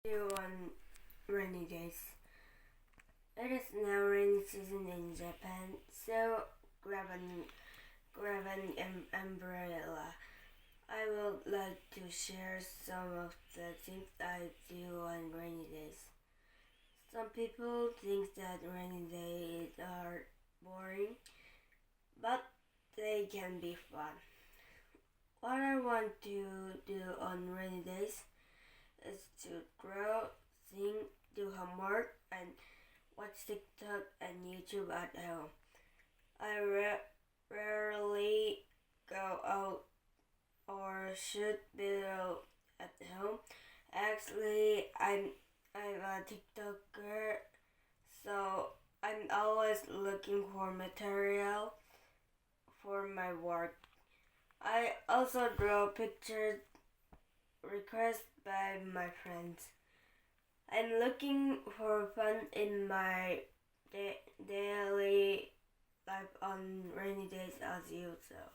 do on rainy days. It is now rainy season in Japan, so grab an umbrella. I would like to share some of the things I do on rainy days. Some people think that rainy days are boring, but they can be fun. What I want to do on rainy days is to grow, sing, do homework, and watch TikTok and YouTube at home. I rarely go out or shoot video at home. Actually, I'm a TikToker, so I'm always looking for material for my work. I also draw pictures requested by my friends. I'm looking for fun in my daily life on rainy days as usual.